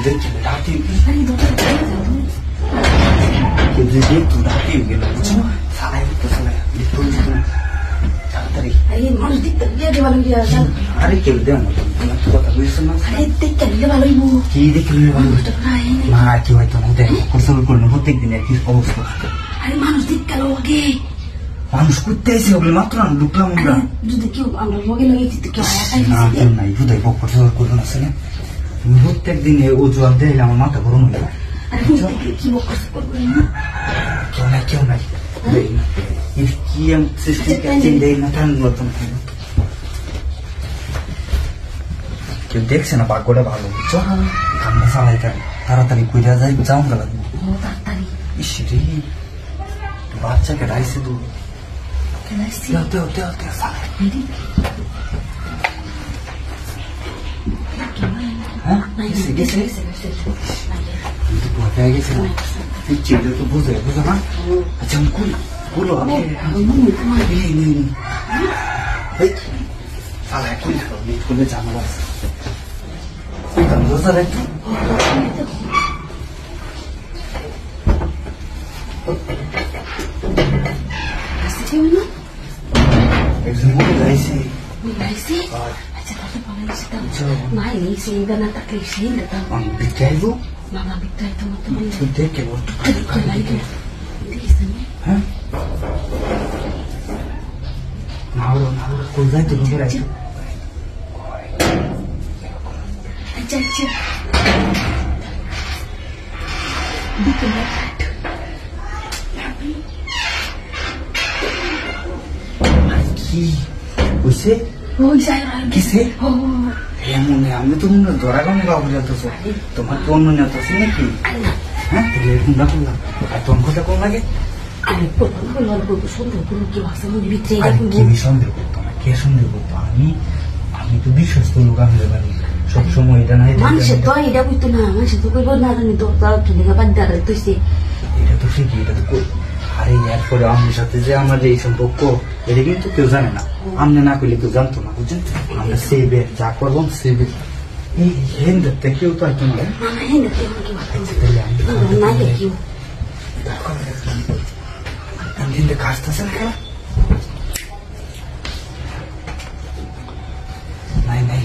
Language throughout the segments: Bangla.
দেখছি রাতে আরে দরজা খুলে যাও তুমি। কেউ যদি একটু রাতে গেল বুঝছো সালাই তো সালাই তাড়াতাড়ি আরে মানুষ দেখতে গিয়ে ভালো গিয়ে যান। আরে কেউ দেও না তোমার তো কথা বুঝছো না আরে দেখতে গেলে ভালোই বউ। কি দেখলে ভালো না আর কি হয়তো না দেখো কোর্সল করলো প্রত্যেক দিনের কি অবস্থা আরে মানুষ দেখতে গেল আগে মানুষ করতে এসে ওগুলো মাত্র না ঢুকলাম আমরা যদি কেউ আমরা লগে লগে কিন্তু কেউ না কেউ নাই বুঝাই কোর্সল করলো না ছেলে তুমি প্রত্যেক দিনে ও জবাব দিলে আমার মাথা গরম হয়ে যায় কি বক করবো না কেউ নাই দেই না কি আমি সিস্টেম ক্যাচিং দেই না টান মতন কেউ দেখছে না ভাগ্যটা ভালো বুঝছো কামনা চালাই তাড়াতাড়ি কইরা যাই যাও গেল তাড়াতাড়ি ইসরে বাচ্চাকে রাইছে দু দেও চালাই হ্যাঁ গেছে ভয় গেছে না চিন্তা তো বুঝে বুঝো না আচ্ছা আমি কুলো আমি চালাই খুলে জানালা দোস্তার একটু একজন মনে গাইছে আচ্ছা কথা বলা নাই সেই গানা তাকে সেই দাও আমি বিকাইবো মামা বিক্রয় তো মত তুই দেখে বলতো হ্যাঁ নাওড়ো কই যাই তো ঘুরে আইতো আচ্ছা দিকে কি কইছে ওই সাইরা কিসে ও এমনে আমি তো মনে ধরা গামে বাবু যাতেছো তোমার কোন মনে হতেছে নাকি হ্যাঁ এরকম ডাকুন না আর তোমার কথা কোন লাগে আমি বলবো সন্দেহ করবো কি ভাবছে মনে ভিতরে আমি সন্দেহ করতো না কে সন্দেহ করতো আমি তো বিশ্বস্ত লোক আমি পারি সবসময় এটা না মানুষের তো এটা বুঝতো না মানুষের তো কইব না জানি তো তাও কি লেখা বাদ দাঁড়াই তুইছে এটা তো ঠিকই এটা তো আরে এরপরে আমার সাথে যে আমার এই সম্পর্ক এটা কিন্তু কেউ জানে না আমনে না করলে কেউ জানতো না বুঝছেন আমরা সেবে যা করবো সেবে এই হেন দেখতে কেউ তো হয়তো না কিন্তু কাজটা না নাই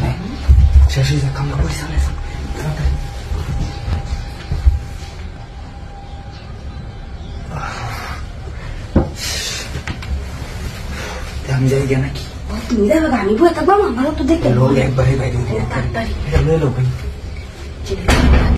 শেষ হয়ে যা কামড়া পয়সা তাড়াতাড়ি আমি যাই গিয়ে নাকি তুমি দেখো আমি বই থাকবো আমার তো দেখতে লোক একবারে বাইরে তাড়াতাড়ি লোক